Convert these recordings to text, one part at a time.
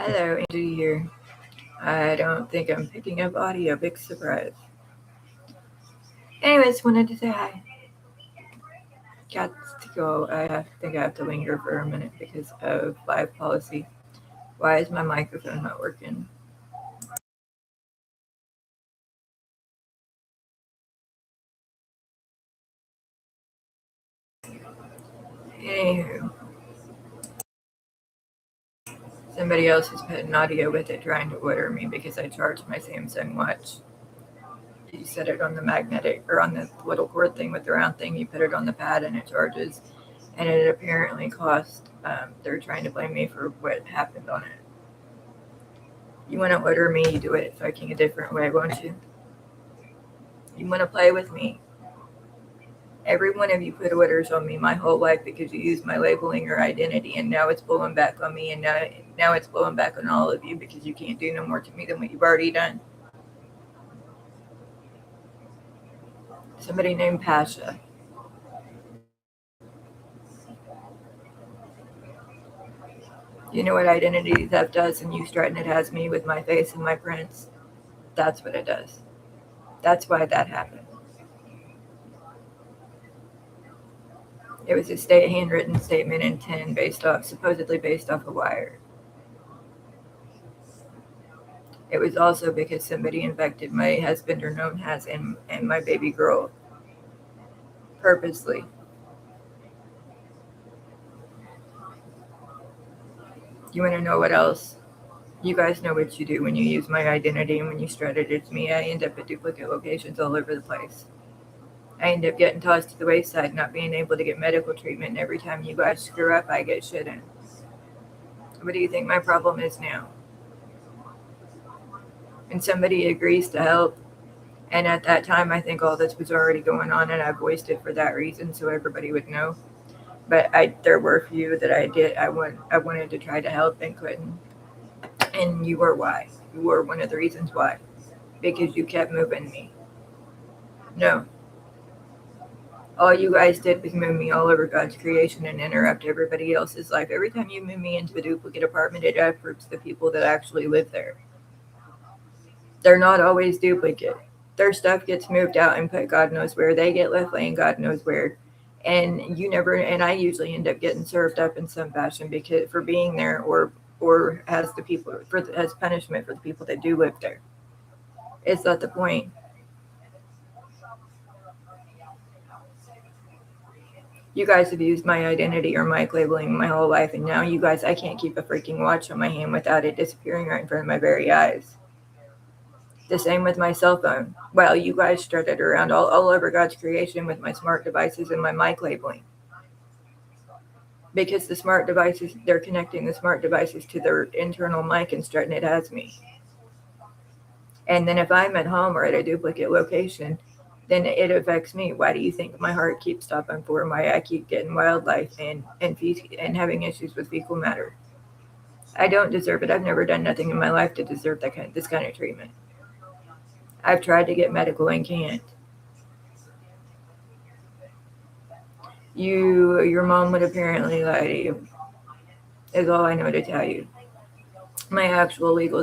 Hello, Angie here. I don't think I'm picking up audio. Big surprise. Anyways, wanted to say hi. Got to go. I think I have to linger for a minute because of live policy. Why is my microphone not working? Anywho, somebody else is putting audio with it trying to order me because I charged my Samsung watch. You set it on the magnetic or on the little cord thing with the round thing. You put it on the pad and it charges. And it apparently cost. They're trying to blame me for what happened on it. You want to order me, you do it fucking a different way, won't you? You want to play with me. Every one of you put orders on me my whole life because you used my labeling or identity, and now it's blowing back on me, and now it's blowing back on all of you because you can't do no more to me than what you've already done. Somebody named Pasha. You know what identity theft does, and you strutting it has me with my face and my prints? That's what it does. That's why that happened. It was a handwritten statement in 10 supposedly based off a wire. It was also because somebody infected my husband or known as and my baby girl purposely. You want to know what else? You guys know what you do when you use my identity and when you strut it to me. I end up at duplicate locations all over the place. I end up getting tossed to the wayside, not being able to get medical treatment, and every time you guys screw up, I get shit in. What do you think my problem is now? And somebody agrees to help, and at that time, I think all this was already going on, and I voiced it for that reason so everybody would know. But there were a few that I wanted to try to help and couldn't. And you were why. You were one of the reasons why. Because you kept moving me. No. All you guys did was move me all over God's creation and interrupt everybody else's life. Every time you move me into a duplicate apartment, it uproots the people that actually live there. They're not always duplicate. Their stuff gets moved out and put God knows where. They get left laying God knows where. And I usually end up getting served up in some fashion because for being there or as punishment for the people that do live there. Is that the point? You guys have used my identity or my labeling my whole life, and now you guys, I can't keep a freaking watch on my hand without it disappearing right in front of my very eyes. The same with my cell phone. Well, you guys strutted around all over God's creation with my smart devices and my mic labeling. Because the smart devices, they're connecting the smart devices to their internal mic and strutting it as me. And then if I'm at home or at a duplicate location, then it affects me. Why do you think my heart keeps stopping for? Why I keep getting wildlife and having issues with fecal matter? I don't deserve it. I've never done nothing in my life to deserve this kind of treatment. I've tried to get medical and can't. Your mom would apparently lie to you. Is all I know to tell you. My actual legal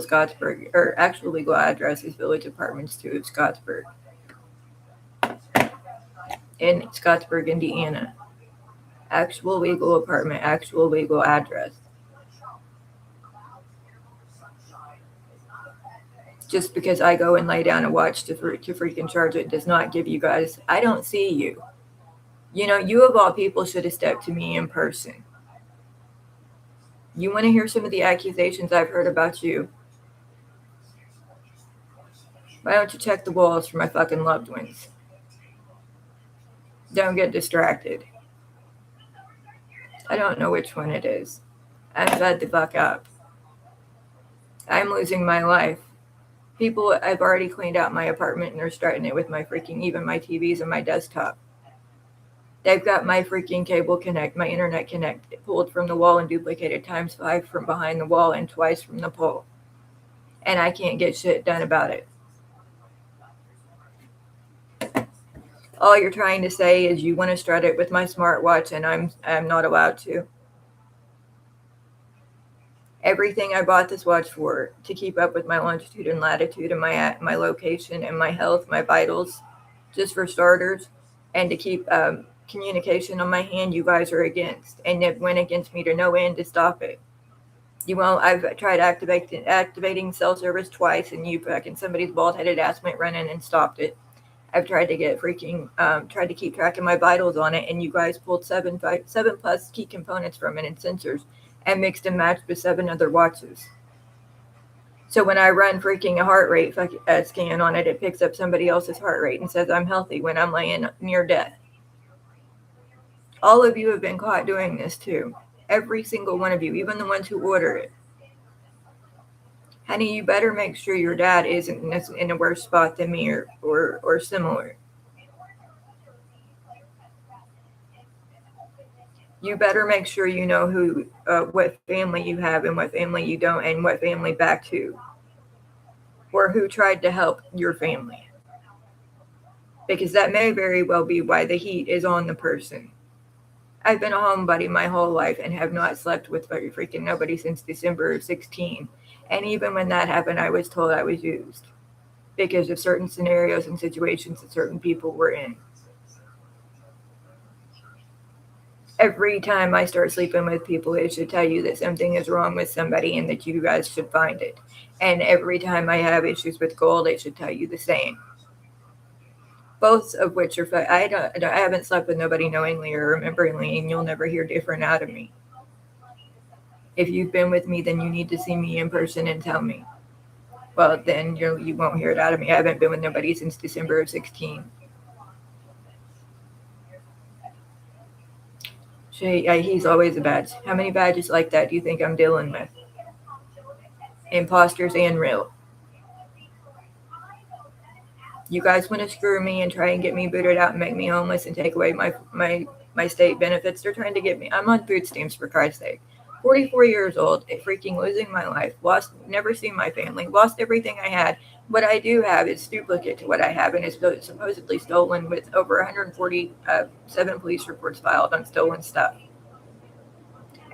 actual legal address is Village Apartments 2 of Scottsburg. In Scottsburg, Indiana. Actual legal apartment, actual legal address. Just because I go and lay down and watch to freaking charge it does not give you guys. I don't see you. You know, you of all people should have stepped to me in person. You want to hear some of the accusations I've heard about you? Why don't you check the walls for my fucking loved ones? Don't get distracted. I don't know which one it is. I'm fed the fuck up. I'm losing my life. People, I've already cleaned out my apartment and they're starting it with my even my TVs and my desktop. They've got my freaking my internet connect pulled from the wall and duplicated ×5 from behind the wall and twice from the pole. And I can't get shit done about it. All you're trying to say is you want to strut it with my smartwatch and I'm not allowed to. Everything I bought this watch for, to keep up with my longitude and latitude and my location and my health, my vitals, just for starters, and to keep communication on my hand, you guys are against, and it went against me to no end to stop it. You won't. I've tried activating cell service twice, and you fucking somebody's bald headed ass went running and stopped it. I've tried to get tried to keep track of my vitals on it, and you guys pulled seven plus key components from it and sensors, and mixed and matched with 7 other watches. So when I run freaking a heart rate scan on it, it picks up somebody else's heart rate and says I'm healthy when I'm laying near death. All of you have been caught doing this too. Every single one of you, even the ones who order it. Honey, you better make sure your dad isn't in a worse spot than me or similar. You better make sure you know what family you have and what family you don't, and what family back to, or who tried to help your family. Because that may very well be why the heat is on the person. I've been a homebody my whole life and have not slept with freaking nobody since December of 16. And even when that happened, I was told I was used because of certain scenarios and situations that certain people were in. Every time I start sleeping with people, it should tell you that something is wrong with somebody and that you guys should find it. And every time I have issues with gold, it should tell you the same. Both of which are I haven't slept with nobody knowingly or rememberingly, and you'll never hear different out of me. If you've been with me, then you need to see me in person and tell me. Well, then you won't hear it out of me. I haven't been with nobody since December of 16. He's always a badge. How many badges like that do you think I'm dealing with? Imposters and real. You guys want to screw me and try and get me booted out and make me homeless and take away my state benefits. They're trying to get me. I'm on food stamps, for Christ's sake. 44 years old, freaking losing my life, never seen my family, lost everything I had. What I do have is duplicate to what I have, and it's supposedly stolen, with over 147 police reports filed on stolen stuff.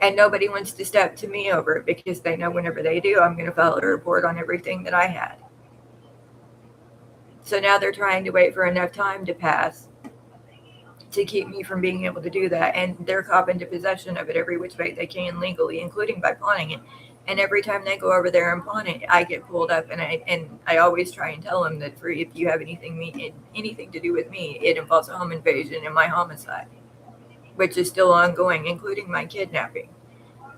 And nobody wants to step to me over it because they know whenever they do, I'm going to file a report on everything that I had. So now they're trying to wait for enough time to pass to keep me from being able to do that. And they're cop into possession of it every which way they can legally, including by pawning it. And every time they go over there and pawn it, I get pulled up, and I always try and tell them that if you have anything to do with me, it involves a home invasion and my homicide, which is still ongoing, including my kidnapping.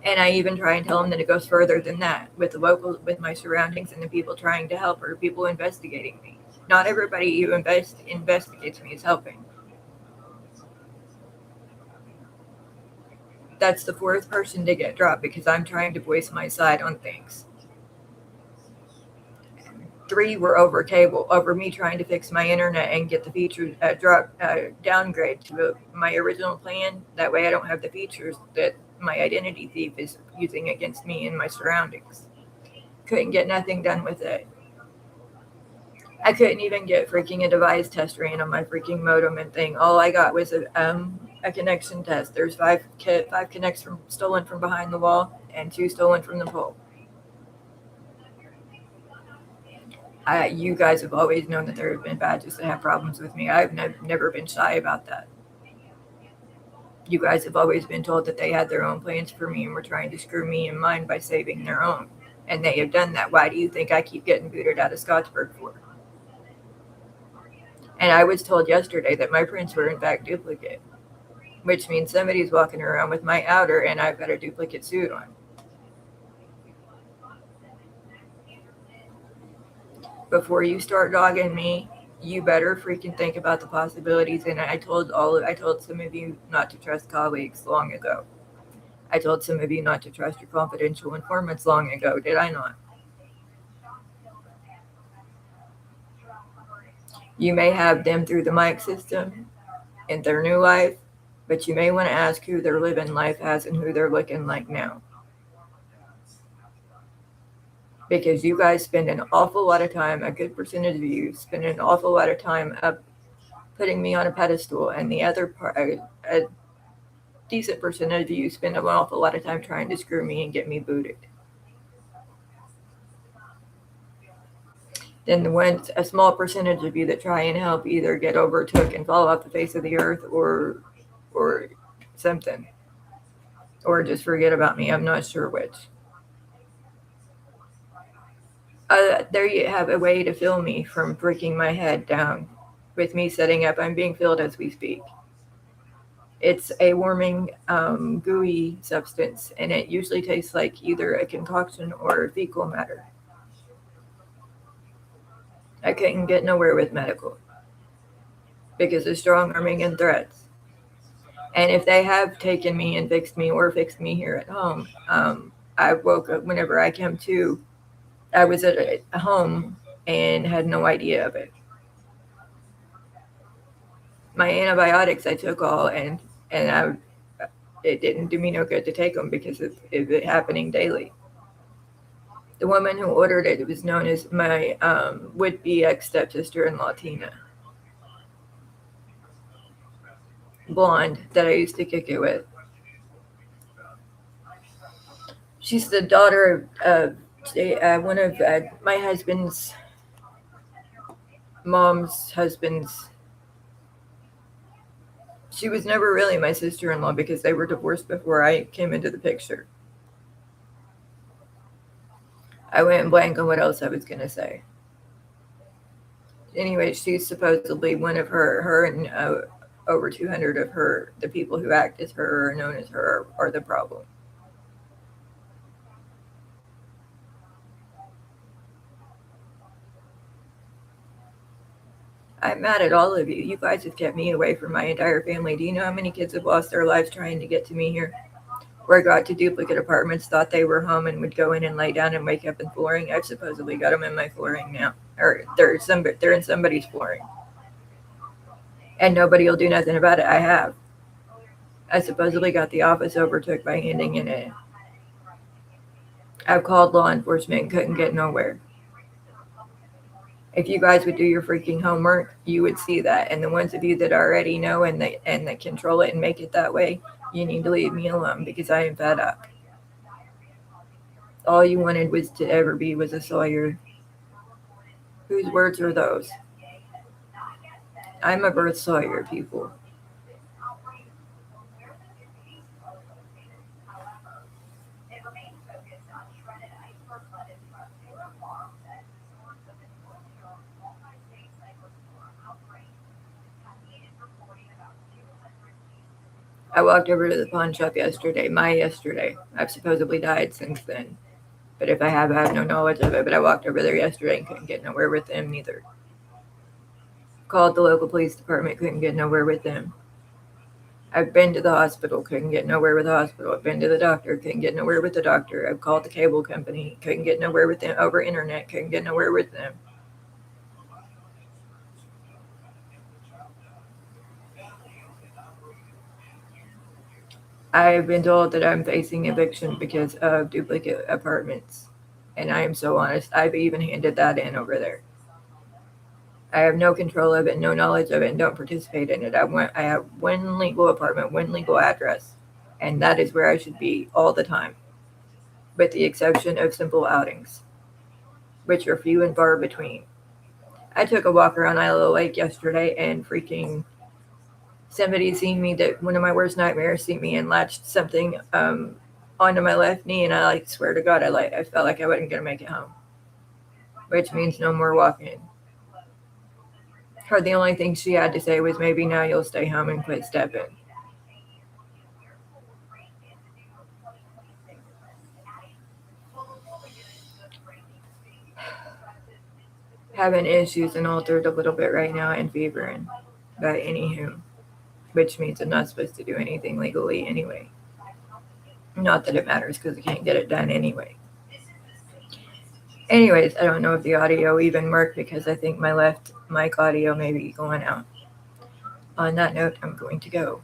And I even try and tell them that it goes further than that, with the locals, with my surroundings, and the people trying to help, or people investigating me. Not everybody who investigates me is helping. That's the 4th person to get dropped because I'm trying to voice my side on things. 3 were over me trying to fix my internet and get the features downgrade to my original plan. That way I don't have the features that my identity thief is using against me and my surroundings. Couldn't get nothing done with it. I couldn't even get freaking a device test ran on my freaking modem and thing. All I got was a connection test. There's 5 connects stolen from behind the wall and 2 stolen from the pole. You guys have always known that there have been badges that have problems with me. I've never been shy about that. You guys have always been told that they had their own plans for me and were trying to screw me and mine by saving their own. And they have done that. Why do you think I keep getting booted out of Scottsburg for? And I was told yesterday that my prints were in fact duplicate, which means somebody's walking around with my outer and I've got a duplicate suit on. Before you start dogging me, you better freaking think about the possibilities. And I told some of you not to trust colleagues long ago. I told some of you not to trust your confidential informants long ago, did I not? You may have them through the mic system in their new life, but you may want to ask who they're living life as and who they're looking like now. Because you guys spend an awful lot of time, a good percentage of you spend an awful lot of time up putting me on a pedestal, and the other part, a decent percentage of you spend an awful lot of time trying to screw me and get me booted. then the ones, a small percentage of you that try and help either get overtook and fall off the face of the earth, or something, or just forget about me. I'm not sure which. There you have a way to feel me from freaking my head down. With me setting up, I'm being filled as we speak. It's a warming, gooey substance, and it usually tastes like either a concoction or fecal matter. I couldn't get nowhere with medical because of strong arming and threats. And if they have taken me and fixed me or fixed me here at home, I woke up whenever I came to. I was at a home and had no idea of it. My antibiotics I took all, and it didn't do me no good to take them because of it happening daily. The woman who ordered it was known as my would-be ex-stepsister-in-law, Tina. Blonde that I used to kick it with. She's the daughter of one of my husband's mom's husband's. She was never really my sister-in-law because they were divorced before I came into the picture. I went blank on what else I was going to say. Anyway, she's supposedly one of her and over 200 of the people who act as her or known as her are the problem. I'm mad at all of you. You guys have kept me away from my entire family. Do you know how many kids have lost their lives trying to get to me here? Or got to duplicate apartments, thought they were home, and would go in and lay down and wake up in flooring. I've supposedly got them in my flooring now. Or they're in somebody's flooring. And nobody will do nothing about it. I have. I supposedly got the office overtook by handing in it. I've called law enforcement and couldn't get nowhere. If you guys would do your freaking homework, you would see that. And the ones of you that already know and that control it and make it that way, you need to leave me alone because I am fed up. All you wanted was to ever be was a Sawyer. Whose words are those? I'm a birth Sawyer, people. I walked over to the pawn shop yesterday, I've supposedly died since then. But if I have no knowledge of it. But I walked over there yesterday and couldn't get nowhere with them neither. Called the local police department, couldn't get nowhere with them. I've been to the hospital, couldn't get nowhere with the hospital. I've been to the doctor, couldn't get nowhere with the doctor. I've called the cable company, couldn't get nowhere with them over internet, couldn't get nowhere with them. I've been told that I'm facing eviction because of duplicate apartments. And I am so honest, I've even handed that in over there. I have no control of it, no knowledge of it, and don't participate in it. I have one legal apartment, one legal address, and that is where I should be all the time, with the exception of simple outings, which are few and far between. I took a walk around Isla Lake yesterday, and freaking somebody seen me, that one of my worst nightmares, seen me and latched something onto my left knee, and I swear to God, I felt like I wasn't gonna make it home, which means no more walking. Her the only thing she had to say was, maybe now you'll stay home and quit stepping. Having issues and altered a little bit right now and fevering. But anywho, which means I'm not supposed to do anything legally anyway. Not that it matters because I can't get it done anyway. Anyways, I don't know if the audio even worked because I think my left mic audio may be going out. On that note, I'm going to go.